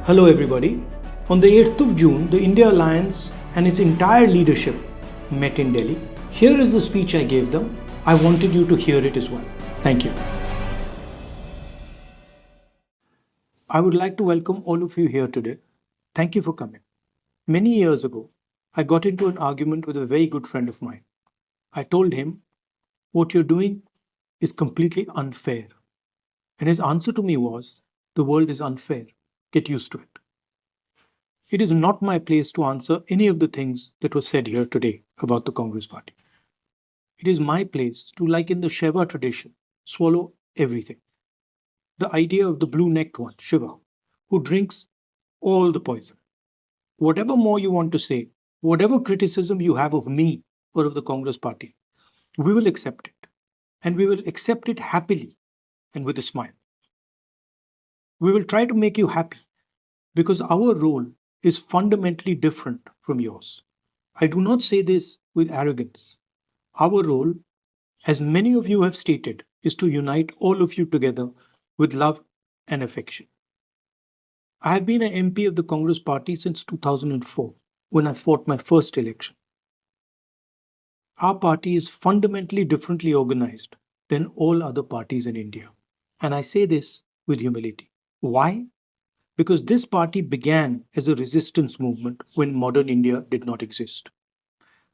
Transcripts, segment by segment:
Hello, everybody. On the 8th of June, the India Alliance and its entire leadership met in Delhi. Here is the speech I gave them. I wanted you to hear it as well. Thank you. I would like to welcome all of you here today. Thank you for coming. Many years ago, I got into an argument with a very good friend of mine. I told him, "What you're doing is completely unfair." And his answer to me was, "The world is unfair. Get used to it." It is not my place to answer any of the things that were said here today about the Congress Party. It is my place to, like in the Shiva tradition, swallow everything. The idea of the blue-necked one, Shiva, who drinks all the poison. Whatever more you want to say, whatever criticism you have of me or of the Congress Party, we will accept it. And we will accept it happily and with a smile. We will try to make you happy because our role is fundamentally different from yours. I do not say this with arrogance. Our role, as many of you have stated, is to unite all of you together with love and affection. I have been an MP of the Congress Party since 2004, when I fought my first election. Our party is fundamentally differently organized than all other parties in India. And I say this with humility. Why? Because this party began as a resistance movement when modern India did not exist.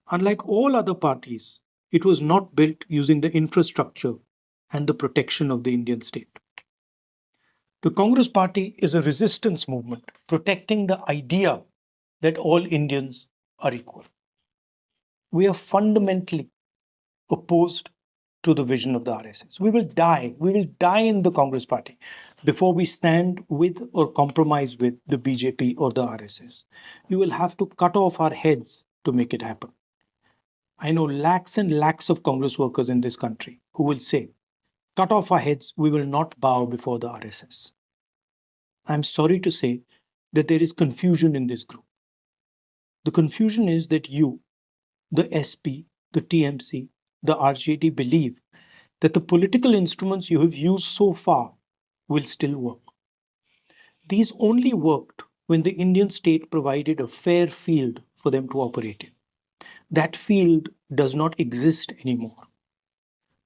Unlike all other parties, it was not built using the infrastructure and the protection of the Indian state. The Congress Party is a resistance movement protecting the idea that all Indians are equal. We are fundamentally opposed to the vision of the RSS. We will die in the Congress Party before we stand with or compromise with the BJP or the RSS. You will have to cut off our heads to make it happen. I know lakhs and lakhs of Congress workers in this country who will say, "Cut off our heads, we will not bow before the RSS." I'm sorry to say that there is confusion in this group. The confusion is that you, the SP, the TMC, the RJD believe that the political instruments you have used so far will still work. These only worked when the Indian state provided a fair field for them to operate in. That field does not exist anymore.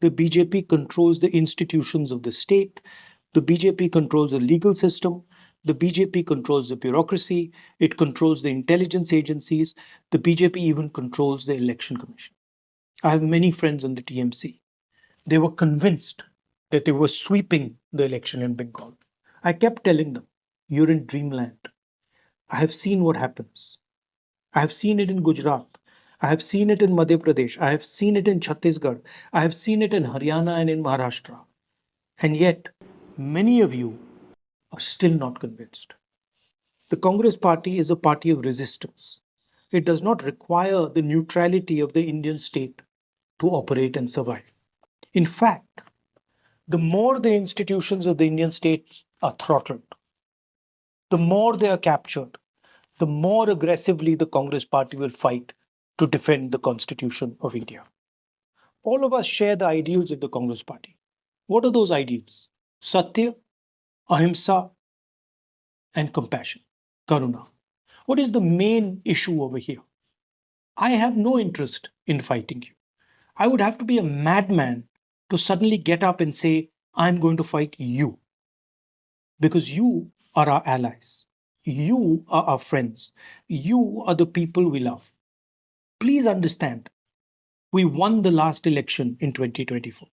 The BJP controls the institutions of the state. The BJP controls the legal system. The BJP controls the bureaucracy. It controls the intelligence agencies. The BJP even controls the election commission. I have many friends in the TMC. They were convinced that they were sweeping the election in Bengal. I kept telling them, "You're in dreamland. I have seen what happens. I have seen it in Gujarat. I have seen it in Madhya Pradesh. I have seen it in Chhattisgarh. I have seen it in Haryana and in Maharashtra." And yet, many of you are still not convinced. The Congress Party is a party of resistance. It does not require the neutrality of the Indian state to operate and survive. In fact, the more the institutions of the Indian state are throttled, the more they are captured, the more aggressively the Congress Party will fight to defend the Constitution of India. All of us share the ideals of the Congress Party. What are those ideals? Satya, Ahimsa, and compassion, Karuna. What is the main issue over here? I have no interest in fighting you. I would have to be a madman to suddenly get up and say, "I'm going to fight you." Because you are our allies. You are our friends. You are the people we love. Please understand, we won the last election in 2024.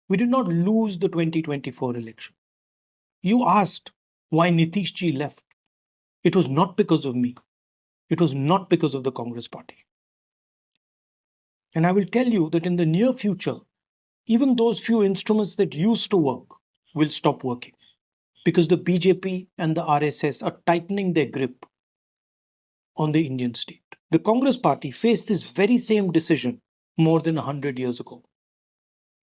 We did not lose the 2024 election. You asked why Nitish ji left. It was not because of me. It was not because of the Congress Party. And I will tell you that in the near future, even those few instruments that used to work will stop working because the BJP and the RSS are tightening their grip on the Indian state. The Congress Party faced this very same decision more than 100 years ago.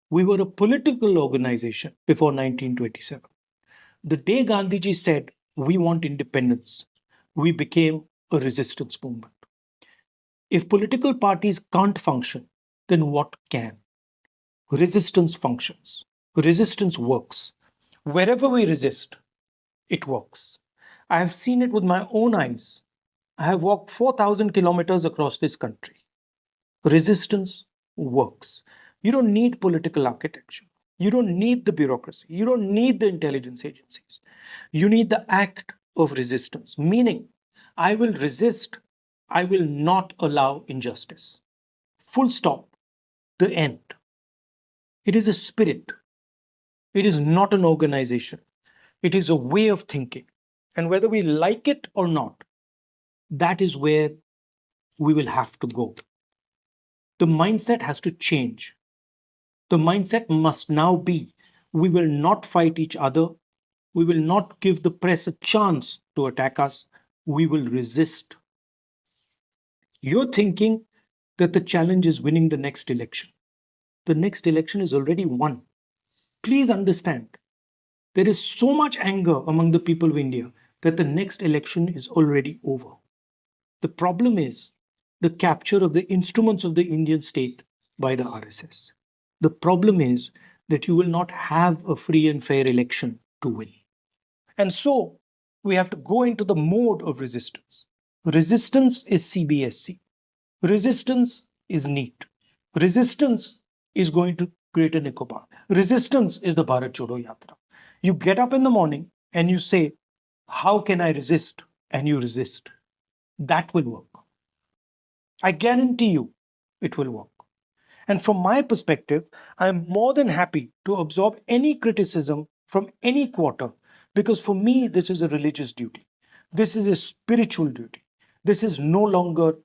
We were a political organization before 1927. The day Gandhiji said, "We want independence," we became a resistance movement. If political parties can't function, then what can? Resistance functions. Resistance works. Wherever we resist, it works. I have seen it with my own eyes. I have walked 4,000 kilometers across this country. Resistance works. You don't need political architecture. You don't need the bureaucracy. You don't need the intelligence agencies. You need the act of resistance, meaning I will resist. I will not allow injustice. Full stop. The end. It is a spirit. It is not an organization. It is a way of thinking. And whether we like it or not, that is where we will have to go. The mindset has to change. The mindset must now be we will not fight each other. We will not give the press a chance to attack us. We will resist. You're thinking that the challenge is winning the next election. The next election is already won. Please understand, there is so much anger among the people of India that the next election is already over. The problem is the capture of the instruments of the Indian state by the RSS. The problem is that you will not have a free and fair election to win. And so we have to go into the mode of resistance. Resistance is CBSC. Resistance is NEET. Resistance is going to create a Nicobar. Resistance is the Bharat Jodo Yatra. You get up in the morning and you say, how can I resist? And you resist. That will work. I guarantee you it will work. And from my perspective, I am more than happy to absorb any criticism from any quarter, because for me, this is a religious duty. This is a spiritual duty. This is no longer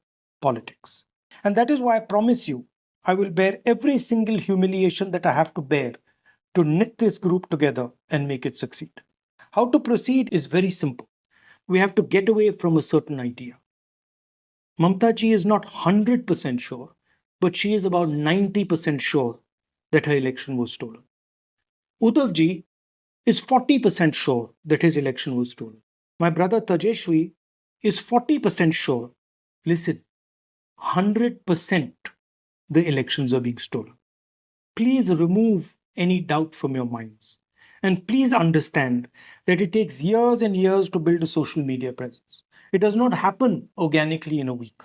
politics. And that is why I promise you, I will bear every single humiliation that I have to bear to knit this group together and make it succeed. How to proceed is very simple. We have to get away from a certain idea. Mamta ji is not 100% sure, but she is about 90% sure that her election was stolen. Uddhav ji is 40% sure that his election was stolen. My brother Tejashwi is 40% sure. Listen, 100% the elections are being stolen. Please remove any doubt from your minds. And please understand that it takes years and years to build a social media presence. It does not happen organically in a week.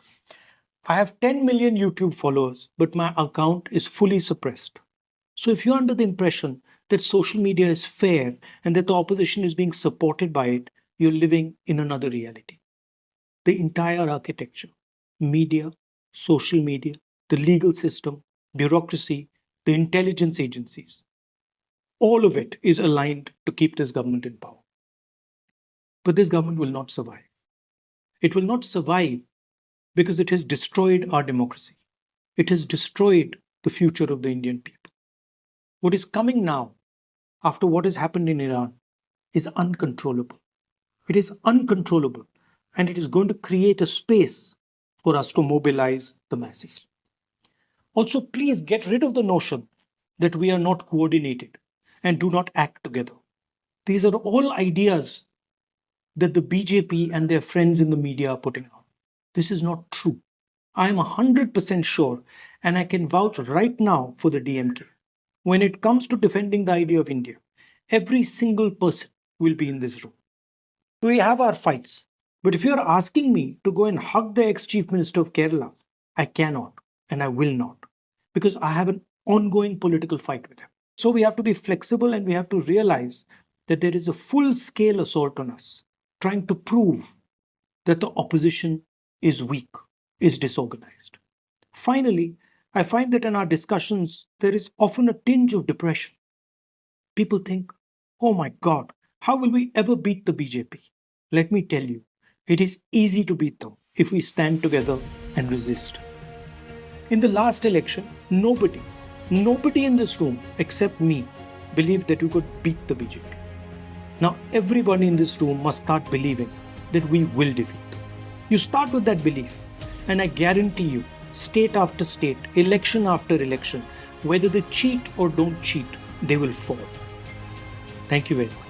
I have 10 million YouTube followers, but my account is fully suppressed. So if you're under the impression that social media is fair and that the opposition is being supported by it, you're living in another reality. The entire architecture, media, social media, the legal system, bureaucracy, the intelligence agencies, all of it is aligned to keep this government in power. But this government will not survive. It will not survive because it has destroyed our democracy. It has destroyed the future of the Indian people. What is coming now, after what has happened in Iran, is uncontrollable. It is uncontrollable, and it is going to create a space for us to mobilize the masses. Also, please get rid of the notion that we are not coordinated and do not act together. These are all ideas that the BJP and their friends in the media are putting out. This is not true. I am 100% sure, and I can vouch right now for the DMK. When it comes to defending the idea of India, every single person will be in this room. We have our fights. But if you're asking me to go and hug the ex-Chief Minister of Kerala, I cannot and I will not, because I have an ongoing political fight with him. So we have to be flexible, and we have to realize that there is a full-scale assault on us, trying to prove that the opposition is weak, is disorganized. Finally, I find that in our discussions, there is often a tinge of depression. People think, oh my God, how will we ever beat the BJP? Let me tell you, it is easy to beat them if we stand together and resist. In the last election, nobody in this room except me believed that we could beat the BJP. Now everybody in this room must start believing that we will defeat them. You start with that belief, and I guarantee you, state after state, election after election, whether they cheat or don't cheat, they will fall. Thank you very much.